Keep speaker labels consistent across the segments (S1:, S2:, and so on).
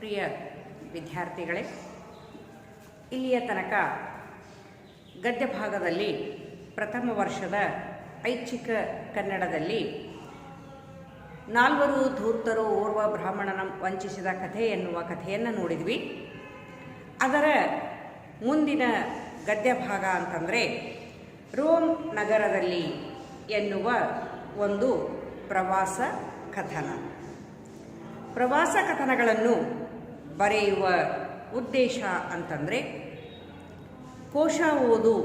S1: ಪ್ರಿಯ ವಿದ್ಯಾರ್ಥಿಗಳೇ, ಇಲ್ಲಿಯ ತನಕ ಗದ್ಯ ಭಾಗದಲ್ಲಿ ಪ್ರಥಮ ವರ್ಷದ ಐಚ್ಛಿಕ ಕನ್ನಡದಲ್ಲಿ ನಾಲ್ವರು ಧೂರ್ತರು ಓರ್ವ ಬ್ರಾಹ್ಮಣನ ವಂಚಿಸಿದ ಕಥೆ ಎನ್ನುವ ಕಥೆಯನ್ನು ನೋಡಿದ್ವಿ. ಅದರ ಮುಂದಿನ ಗದ್ಯ ಭಾಗ ಅಂತಂದರೆ ರೋಮ್ ನಗರದಲ್ಲಿ ಎನ್ನುವ ಒಂದು ಪ್ರವಾಸ ಕಥನ. ಪ್ರವಾಸ ಕಥನಗಳನ್ನು ಬರೆಯುವ ಉದ್ದೇಶ ಅಂತಂದರೆ ಕೋಶ ಓದು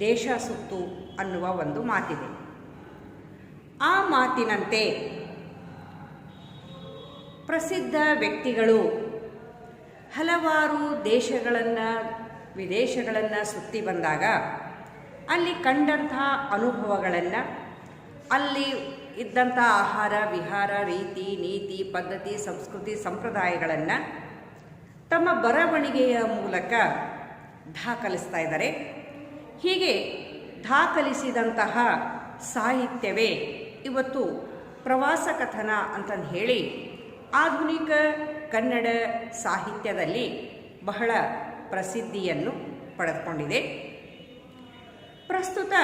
S1: ದೇಶ ಸುತ್ತು ಅನ್ನುವ ಒಂದು ಮಾತಿದೆ. ಆ ಮಾತಿನಂತೆ ಪ್ರಸಿದ್ಧ ವ್ಯಕ್ತಿಗಳು ಹಲವಾರು ದೇಶಗಳನ್ನು ವಿದೇಶಗಳನ್ನು ಸುತ್ತಿ ಬಂದಾಗ ಅಲ್ಲಿ ಕಂಡಂಥ ಅನುಭವಗಳನ್ನು, ಅಲ್ಲಿ ಇದ್ದಂಥ ಆಹಾರ ವಿಹಾರ ರೀತಿ ನೀತಿ ಪದ್ಧತಿ ಸಂಸ್ಕೃತಿ ಸಂಪ್ರದಾಯಗಳನ್ನು ತಮ್ಮ ಬರವಣಿಗೆಯ ಮೂಲಕ ದಾಖಲಿಸ್ತಾ ಇದ್ದಾರೆ. ಹೀಗೆ ದಾಖಲಿಸಿದಂತಹ ಸಾಹಿತ್ಯವೇ ಇವತ್ತು ಪ್ರವಾಸ ಕಥನ ಅಂತಂದು ಹೇಳಿ ಆಧುನಿಕ ಕನ್ನಡ ಸಾಹಿತ್ಯದಲ್ಲಿ ಬಹಳ ಪ್ರಸಿದ್ಧಿಯನ್ನು ಪಡೆದುಕೊಂಡಿದೆ. ಪ್ರಸ್ತುತ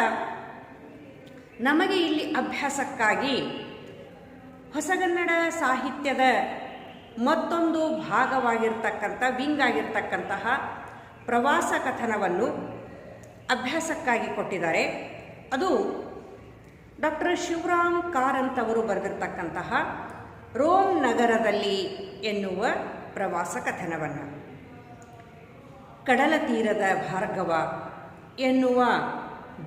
S1: ನಮಗೆ ಇಲ್ಲಿ ಅಭ್ಯಾಸಕ್ಕಾಗಿ ಹೊಸಗನ್ನಡ ಸಾಹಿತ್ಯದ ಮತ್ತೊಂದು ಭಾಗವಾಗಿರ್ತಕ್ಕಂಥ ವಿಂಗಾಗಿರ್ತಕ್ಕಂತಹ ಪ್ರವಾಸ ಕಥನವನ್ನು ಅಭ್ಯಾಸಕ್ಕಾಗಿ ಕೊಟ್ಟಿದ್ದಾರೆ. ಅದು ಡಾಕ್ಟರ್ ಶಿವರಾಮ್ ಕಾರಂತ್ ಅವರು ಬರೆದಿರ್ತಕ್ಕಂತಹ ರೋಮ್ ನಗರದಲ್ಲಿ ಎನ್ನುವ ಪ್ರವಾಸ ಕಥನವನ್ನು. ಕಡಲ ತೀರದ ಭಾರ್ಗವ ಎನ್ನುವ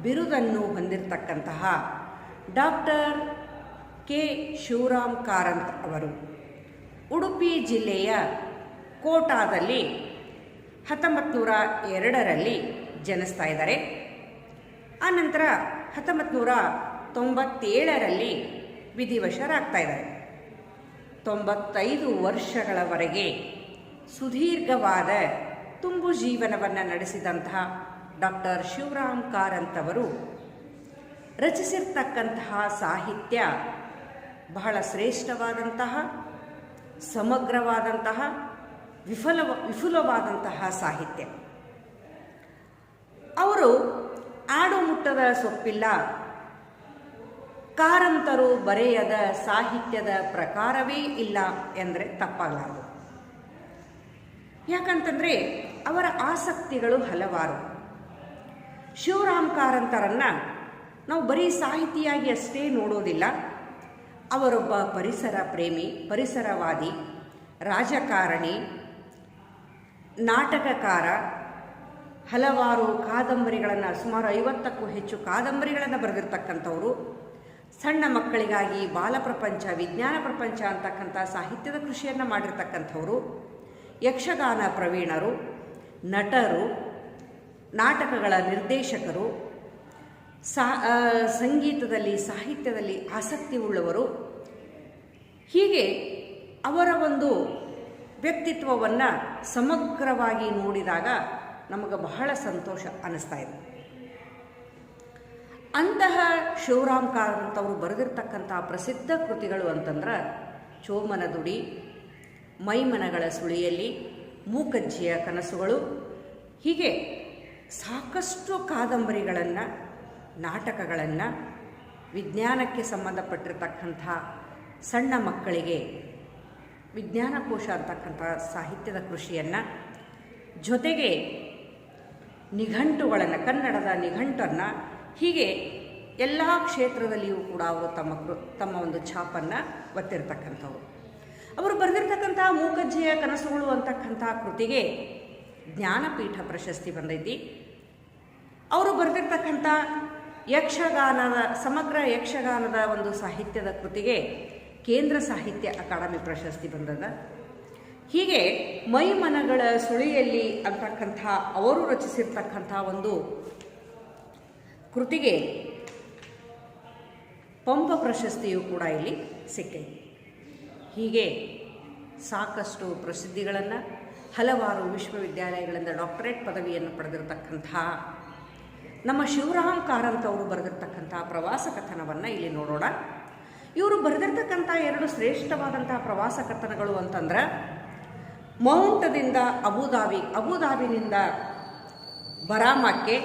S1: ಬಿರುದನ್ನು ಹೊಂದಿರತಕ್ಕಂತಹ ಡಾಕ್ಟರ್ ಕೆ ಶಿವರಾಮ್ ಕಾರಂತ್ ಅವರು ಉಡುಪಿ ಜಿಲ್ಲೆಯ ಕೋಟಾದಲ್ಲಿ 1902ರಲ್ಲಿ ಜನಿಸ್ತಾ ಇದ್ದಾರೆ. ಆನಂತರ 1997ರಲ್ಲಿ ವಿಧಿವಶರಾಗ್ತಾ ಇದ್ದಾರೆ. 95 ವರ್ಷಗಳವರೆಗೆ ಸುದೀರ್ಘವಾದ ತುಂಬು ಜೀವನವನ್ನು ನಡೆಸಿದಂತಹ ಡಾಕ್ಟರ್ ಶಿವರಾಮ್ ಕಾರಂತ್ ಅವರು ರಚಿಸಿರ್ತಕ್ಕಂತಹ ಸಾಹಿತ್ಯ ಬಹಳ ಶ್ರೇಷ್ಠವಾದಂತಹ, ಸಮಗ್ರವಾದಂತಹ, ವಿಪುಲವಾದಂತಹ ಸಾಹಿತ್ಯ. ಅವರು ಆಡು ಮುಟ್ಟದ ಸೊಪ್ಪಿಲ್ಲ, ಕಾರಂತರು ಬರೆಯದ ಸಾಹಿತ್ಯದ ಪ್ರಕಾರವೇ ಇಲ್ಲ ಎಂದರೆ ತಪ್ಪಾಗಲಾರದು. ಯಾಕಂತಂದರೆ ಅವರ ಆಸಕ್ತಿಗಳು ಹಲವಾರು. ಶಿವರಾಮ್ ಕಾರಂತರನ್ನು ನಾವು ಬರೀ ಸಾಹಿತಿಯಾಗಿ ಅಷ್ಟೇ ನೋಡೋದಿಲ್ಲ. ಅವರೊಬ್ಬ ಪರಿಸರ ಪ್ರೇಮಿ, ಪರಿಸರವಾದಿ, ರಾಜಕಾರಣಿ, ನಾಟಕಕಾರ, ಹಲವಾರು ಕಾದಂಬರಿಗಳನ್ನು, ಸುಮಾರು 50ಕ್ಕೂ ಹೆಚ್ಚು ಕಾದಂಬರಿಗಳನ್ನು ಬರೆದಿರ್ತಕ್ಕಂಥವರು, ಸಣ್ಣ ಮಕ್ಕಳಿಗಾಗಿ ಬಾಲಪ್ರಪಂಚ, ವಿಜ್ಞಾನ ಪ್ರಪಂಚ ಅಂತಕ್ಕಂಥ ಸಾಹಿತ್ಯದ ಕೃಷಿಯನ್ನು ಮಾಡಿರ್ತಕ್ಕಂಥವರು, ಯಕ್ಷಗಾನ ಪ್ರವೀಣರು, ನಟರು, ನಾಟಕಗಳ ನಿರ್ದೇಶಕರು, ಸಂಗೀತದಲ್ಲಿ ಸಾಹಿತ್ಯದಲ್ಲಿ ಆಸಕ್ತಿ ಉಳ್ಳವರು. ಹೀಗೆ ಅವರ ಒಂದು ವ್ಯಕ್ತಿತ್ವವನ್ನು ಸಮಗ್ರವಾಗಿ ನೋಡಿದಾಗ ನಮಗೆ ಬಹಳ ಸಂತೋಷ ಅನ್ನಿಸ್ತಾ ಇದೆ. ಅಂತಹ ಶಿವರಾಮ್ ಕಾರಂತ್ ಅವರು ಬರೆದಿರ್ತಕ್ಕಂಥ ಪ್ರಸಿದ್ಧ ಕೃತಿಗಳು ಅಂತಂದ್ರೆ ಚೋಮನ ದುಡಿ, ಮೈಮನಗಳ ಸುಳಿಯಲ್ಲಿ, ಮೂಕಜ್ಜಿಯ ಕನಸುಗಳು, ಹೀಗೆ ಸಾಕಷ್ಟು ಕಾದಂಬರಿಗಳನ್ನು, ನಾಟಕಗಳನ್ನು, ವಿಜ್ಞಾನಕ್ಕೆ ಸಂಬಂಧಪಟ್ಟಿರ್ತಕ್ಕಂಥ ಸಣ್ಣ ಮಕ್ಕಳಿಗೆ ವಿಜ್ಞಾನಕೋಶ ಅಂತಕ್ಕಂಥ ಸಾಹಿತ್ಯದ ಕೃಷಿಯನ್ನು, ಜೊತೆಗೆ ನಿಘಂಟುಗಳನ್ನು, ಕನ್ನಡದ ನಿಘಂಟನ್ನು, ಹೀಗೆ ಎಲ್ಲ ಕ್ಷೇತ್ರದಲ್ಲಿಯೂ ಕೂಡ ಅವರು ತಮ್ಮ ಒಂದು ಛಾಪನ್ನು ಒತ್ತಿರ್ತಕ್ಕಂಥವ್ರು. ಅವರು ಬರೆದಿರ್ತಕ್ಕಂಥ ಮೂಕಜ್ಜಿಯ ಕನಸುಗಳು ಅಂತಕ್ಕಂಥ ಕೃತಿಗೆ ಜ್ಞಾನಪೀಠ ಪ್ರಶಸ್ತಿ ಬಂದೈತಿ. ಅವರು ಬರೆದಿರ್ತಕ್ಕಂಥ ಯಕ್ಷಗಾನದ, ಸಮಗ್ರ ಯಕ್ಷಗಾನದ ಒಂದು ಸಾಹಿತ್ಯದ ಕೃತಿಗೆ ಕೇಂದ್ರ ಸಾಹಿತ್ಯ ಅಕಾಡೆಮಿ ಪ್ರಶಸ್ತಿ ಬಂದದ. ಹೀಗೆ ಮೈಮನಗಳ ಸುಳಿಯಲ್ಲಿ ಅಂತಕ್ಕಂಥ ಅವರು ರಚಿಸಿರ್ತಕ್ಕಂಥ ಒಂದು ಕೃತಿಗೆ ಪಂಪ ಪ್ರಶಸ್ತಿಯೂ ಕೂಡ ಇಲ್ಲಿ ಸಿಕ್ಕೈತಿ. ಹೀಗೆ ಸಾಕಷ್ಟು ಪ್ರಸಿದ್ಧಿಗಳನ್ನು, ಹಲವಾರು ವಿಶ್ವವಿದ್ಯಾಲಯಗಳಿಂದ ಡಾಕ್ಟರೇಟ್ ಪದವಿಯನ್ನು ಪಡೆದಿರತಕ್ಕಂಥ ನಮ್ಮ ಶಿವರಾಮ್ ಕಾರಂತ್ ಅವರು ಬರೆದಿರ್ತಕ್ಕಂಥ ಪ್ರವಾಸ ಕಥನವನ್ನು ಇಲ್ಲಿ ನೋಡೋಣ. ಇವರು ಬರೆದಿರ್ತಕ್ಕಂಥ ಎರಡು ಶ್ರೇಷ್ಠವಾದಂಥ ಪ್ರವಾಸ ಕಥನಗಳು ಅಂತಂದ್ರೆ ಮೌಂಟದಿಂದ ಅಬುದಾಬಿನಿಂದ ಬರಾಮಕ್ಕೆ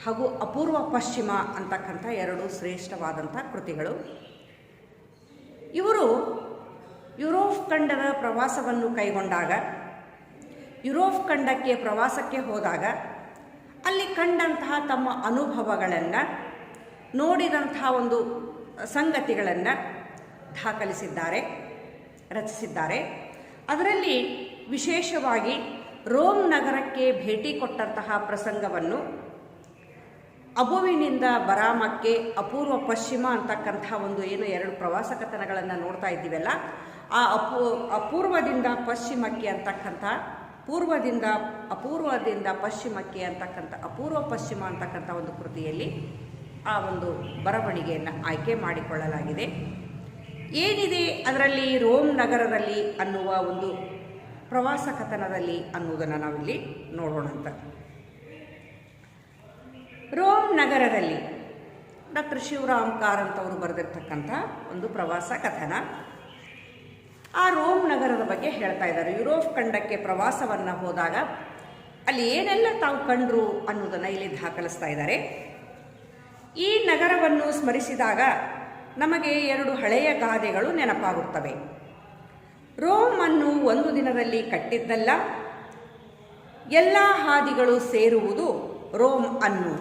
S1: ಹಾಗೂ ಅಪೂರ್ವ ಪಶ್ಚಿಮ ಅಂತಕ್ಕಂಥ ಎರಡು ಶ್ರೇಷ್ಠವಾದಂಥ ಕೃತಿಗಳು. ಇವರು ಯುರೋಪ್ ಖಂಡದ ಪ್ರವಾಸವನ್ನು ಕೈಗೊಂಡಾಗ, ಯುರೋಪ್ ಖಂಡಕ್ಕೆ ಪ್ರವಾಸಕ್ಕೆ ಹೋದಾಗ ಅಲ್ಲಿ ಕಂಡಂತಹ ತಮ್ಮ ಅನುಭವಗಳನ್ನು, ನೋಡಿದಂತಹ ಒಂದು ಸಂಗತಿಗಳನ್ನು ದಾಖಲಿಸಿದ್ದಾರೆ, ರಚಿಸಿದ್ದಾರೆ. ಅದರಲ್ಲಿ ವಿಶೇಷವಾಗಿ ರೋಮ್ ನಗರಕ್ಕೆ ಭೇಟಿ ಕೊಟ್ಟಂತಹ ಪ್ರಸಂಗವನ್ನು, ಅಬುವಿನಿಂದ ಬರಾಮಕ್ಕೆ ಅಪೂರ್ವ ಪಶ್ಚಿಮ ಅಂತಕ್ಕಂಥ ಒಂದು ಎರಡು ಪ್ರವಾಸ ಕಥನಗಳನ್ನು ನೋಡ್ತಾ ಇದ್ದೀವಲ್ಲ, ಆ ಅಪೂರ್ವದಿಂದ ಪಶ್ಚಿಮಕ್ಕೆ ಅಂತಕ್ಕಂಥ, ಅಪೂರ್ವದಿಂದ ಪಶ್ಚಿಮಕ್ಕೆ ಅಂತಕ್ಕಂಥ ಅಪೂರ್ವ ಪಶ್ಚಿಮ ಅಂತಕ್ಕಂಥ ಒಂದು ಕೃತಿಯಲ್ಲಿ ಆ ಒಂದು ಬರವಣಿಗೆಯನ್ನು ಆಯ್ಕೆ ಮಾಡಿಕೊಳ್ಳಲಾಗಿದೆ. ಏನಿದೆ ಅದರಲ್ಲಿ ರೋಮ್ ನಗರದಲ್ಲಿ ಅನ್ನುವ ಒಂದು ಪ್ರವಾಸ ಕಥನದಲ್ಲಿ ಅನ್ನುವುದನ್ನು ನಾವಿಲ್ಲಿ ನೋಡೋಣಂತ. ರೋಮ್ ನಗರದಲ್ಲಿ ಡಾಕ್ಟರ್ ಶಿವರಾಮ್ ಕಾರಂತ್ ಅವರು ಬರೆದಿರ್ತಕ್ಕಂಥ ಒಂದು ಪ್ರವಾಸ ಕಥನ. ಆ ರೋಮ್ ನಗರದ ಬಗ್ಗೆ ಹೇಳ್ತಾ ಇದ್ದಾರೆ. ಯುರೋಪ್ ಖಂಡಕ್ಕೆ ಪ್ರವಾಸವನ್ನು ಹೋದಾಗ ಅಲ್ಲಿ ಏನೆಲ್ಲ ತಾವು ಕಂಡ್ರು ಅನ್ನೋದನ್ನು ಇಲ್ಲಿ ದಾಖಲಿಸ್ತಾ ಇದ್ದಾರೆ. ಈ ನಗರವನ್ನು ಸ್ಮರಿಸಿದಾಗ ನಮಗೆ ಎರಡು ಹಳೆಯ ಗಾದೆಗಳು ನೆನಪಾಗುತ್ತವೆ. ರೋಮ್ ಅನ್ನು ಒಂದು ದಿನದಲ್ಲಿ ಕಟ್ಟಿದ್ದಲ್ಲ, ಎಲ್ಲ ಹಾದಿಗಳು ಸೇರುವುದು ರೋಮ್ ಅನ್ನು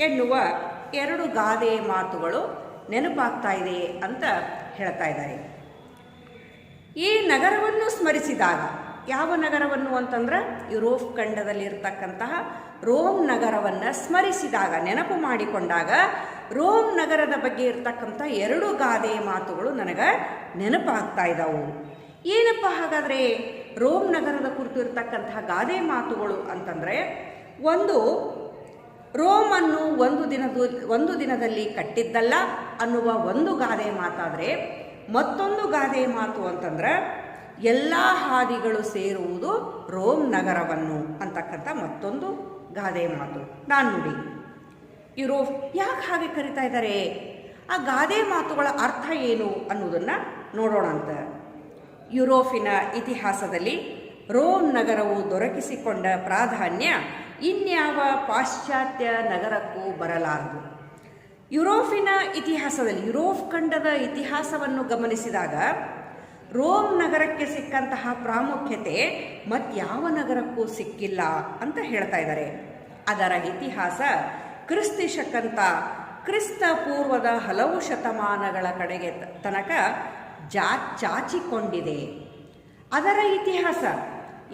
S1: ಎನ್ನುವ ಎರಡು ಗಾದೆ ಮಾತುಗಳು ನೆನಪಾಗ್ತಾ ಇದೆ ಅಂತ ಹೇಳ್ತಾ ಇದ್ದಾರೆ. ಈ ನಗರವನ್ನು ಸ್ಮರಿಸಿದಾಗ, ಯಾವ ನಗರವನ್ನು ಅಂತಂದ್ರೆ ಯುರೋಪ್ ಖಂಡದಲ್ಲಿರ್ತಕ್ಕಂತಹ ರೋಮ್ ನಗರವನ್ನು ಸ್ಮರಿಸಿದಾಗ, ನೆನಪು ಮಾಡಿಕೊಂಡಾಗ ರೋಮ್ ನಗರದ ಬಗ್ಗೆ ಇರ್ತಕ್ಕಂಥ ಎರಡು ಗಾದೆ ಮಾತುಗಳು ನನಗೆ ನೆನಪಾಗ್ತಾ ಇದ್ದಾವು. ಏನಪ್ಪ ಹಾಗಾದರೆ ರೋಮ್ ನಗರದ ಕುರಿತು ಇರ್ತಕ್ಕಂತಹ ಗಾದೆ ಮಾತುಗಳು ಅಂತಂದರೆ, ಒಂದು, ರೋಮನ್ನು ಒಂದು ದಿನದಲ್ಲಿ ಕಟ್ಟಿದ್ದಲ್ಲ ಅನ್ನುವ ಒಂದು ಗಾದೆ ಮಾತಾದರೆ, ಮತ್ತೊಂದು ಗಾದೆ ಮಾತು ಅಂತಂದ್ರೆ ಎಲ್ಲ ಹಾದಿಗಳು ಸೇರುವುದು ರೋಮ್ ನಗರವನ್ನು ಅಂತಕ್ಕಂಥ ಮತ್ತೊಂದು ಗಾದೆ ಮಾತು. ನಾನುಡಿ ಯುರೋಪ್ ಯಾಕೆ ಹಾಗೆ ಕರಿತಾ ಇದ್ದಾರೆ, ಆ ಗಾದೆ ಮಾತುಗಳ ಅರ್ಥ ಏನು ಅನ್ನೋದನ್ನು ನೋಡೋಣ ಅಂತ. ಯುರೋಪಿನ ಇತಿಹಾಸದಲ್ಲಿ ರೋಮ್ ನಗರವು ದೊರಕಿಸಿಕೊಂಡ ಪ್ರಾಧಾನ್ಯ ಇನ್ಯಾವ ಪಾಶ್ಚಾತ್ಯ ನಗರಕ್ಕೂ ಬರಲಾರದು. ಯುರೋಪಿನ ಇತಿಹಾಸದಲ್ಲಿ, ಯುರೋಪ್ ಖಂಡದ ಇತಿಹಾಸವನ್ನು ಗಮನಿಸಿದಾಗ ರೋಮ್ ನಗರಕ್ಕೆ ಸಿಕ್ಕಂತಹ ಪ್ರಾಮುಖ್ಯತೆ ಮತ್ಯಾವ ನಗರಕ್ಕೂ ಸಿಕ್ಕಿಲ್ಲ ಅಂತ ಹೇಳ್ತಾ ಇದ್ದಾರೆ. ಅದರ ಇತಿಹಾಸ ಕ್ರಿಸ್ತ ಪೂರ್ವದ ಹಲವು ಶತಮಾನಗಳ ಕಡೆಗೆ ತನಕ ಚಾಚಿಕೊಂಡಿದೆ. ಅದರ ಇತಿಹಾಸ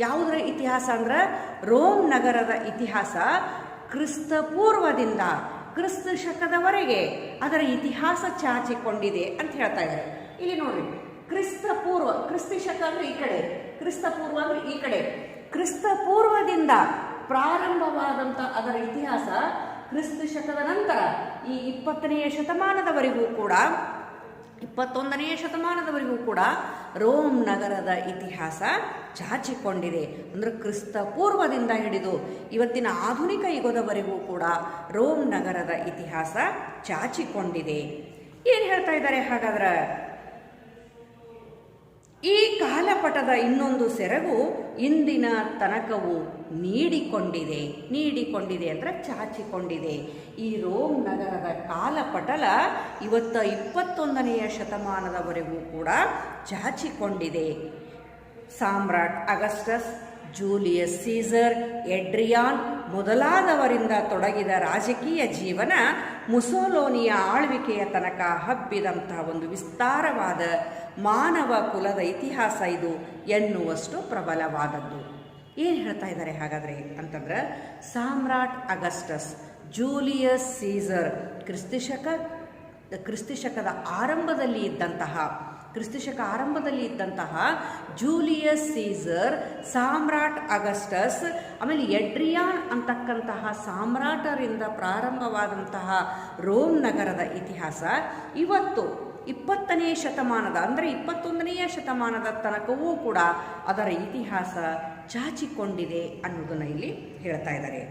S1: ಯಾವುದರ ಇತಿಹಾಸ ಅಂದ್ರೆ ರೋಮ್ ನಗರದ ಇತಿಹಾಸ ಕ್ರಿಸ್ತ ಪೂರ್ವದಿಂದ ಕ್ರಿಸ್ತ ಶಕದವರೆಗೆ ಅದರ ಇತಿಹಾಸ ಚಾಚಿಕೊಂಡಿದೆ ಅಂತ ಹೇಳ್ತಾ ಇದ್ದಾರೆ. ಇಲ್ಲಿ ನೋಡ್ರಿ, ಕ್ರಿಸ್ತ ಪೂರ್ವ, ಕ್ರಿಸ್ತ ಶಕ ಅಂದ್ರೆ ಈ ಕಡೆ, ಕ್ರಿಸ್ತ ಪೂರ್ವ ಅಂದ್ರೆ ಈ ಕಡೆ. ಕ್ರಿಸ್ತ ಪೂರ್ವದಿಂದ ಪ್ರಾರಂಭವಾದಂಥ ಅದರ ಇತಿಹಾಸ ಕ್ರಿಸ್ತ ಶಕದ ನಂತರ ಈ 20ನೇ ಶತಮಾನದವರೆಗೂ ಕೂಡ, 21ನೇ ಶತಮಾನದವರೆಗೂ ಕೂಡ ರೋಮ್ ನಗರದ ಇತಿಹಾಸ ಚಾಚಿಕೊಂಡಿದೆ. ಅಂದರೆ ಕ್ರಿಸ್ತ ಪೂರ್ವದಿಂದ ಹಿಡಿದು ಇವತ್ತಿನ ಆಧುನಿಕ ಯುಗದವರೆಗೂ ಕೂಡ ರೋಮ್ ನಗರದ ಇತಿಹಾಸ ಚಾಚಿಕೊಂಡಿದೆ. ಏನು ಹೇಳ್ತಾ ಇದ್ದಾರೆ ಹಾಗಾದ್ರೆ, ಈ ಕಾಲಪಟದ ಇನ್ನೊಂದು ಸೆರಗು ಇಂದಿನ ತನಕವೂ ನೀಡಿಕೊಂಡಿದೆ ಅಂದರೆ ಚಾಚಿಕೊಂಡಿದೆ. ಈ ರೋಮ್ ನಗರದ ಕಾಲಪಟಲ ಇವತ್ತ 21ನೇ ಶತಮಾನದವರೆಗೂ ಕೂಡ ಚಾಚಿಕೊಂಡಿದೆ. ಸಾಮ್ರಾಟ್ ಅಗಸ್ಟಸ್, ಜೂಲಿಯಸ್ ಸೀಸರ್, ಎಡ್ರಿಯಾನ್ ಮೊದಲಾದವರಿಂದ ತೊಡಗಿದ ರಾಜಕೀಯ ಜೀವನ ಮುಸೋಲೋನಿಯ ಆಳ್ವಿಕೆಯ ತನಕ ಹಬ್ಬಿದಂತಹ ಒಂದು ವಿಸ್ತಾರವಾದ ಮಾನವ ಕುಲದ ಇತಿಹಾಸ ಇದು ಎನ್ನುವಷ್ಟು ಪ್ರಬಲವಾದದ್ದು. ಏನು ಹೇಳ್ತಾ ಇದ್ದಾರೆ ಹಾಗಾದರೆ ಅಂತಂದ್ರೆ, ಸಾಮ್ರಾಟ್ ಅಗಸ್ಟಸ್, ಜೂಲಿಯಸ್ ಸೀಸರ್, ಕ್ರಿಸ್ತಶಕದ ಆರಂಭದಲ್ಲಿ ಇದ್ದಂತಹ ಜೂಲಿಯಸ್ ಸೀಸರ್, ಸಾಮ್ರಾಟ್ ಅಗಸ್ಟಸ್, ಆಮೇಲೆ ಎಡ್ರಿಯಾನ್ ಅಂತಕ್ಕಂತಹ ಸಾಮ್ರಾಟರಿಂದ ಪ್ರಾರಂಭವಾದಂತಹ ರೋಮ್ ನಗರದ ಇತಿಹಾಸ ಇವತ್ತು 20ನೇ ಶತಮಾನದ ಅಂದರೆ 21ನೇ ಶತಮಾನದ ತನಕವೂ ಕೂಡ ಅದರ ಇತಿಹಾಸ ಚಾಚಿಕೊಂಡಿದೆ ಅನ್ನೋದನ್ನು ಇಲ್ಲಿ ಹೇಳ್ತಾ ಇದ್ದಾರೆ.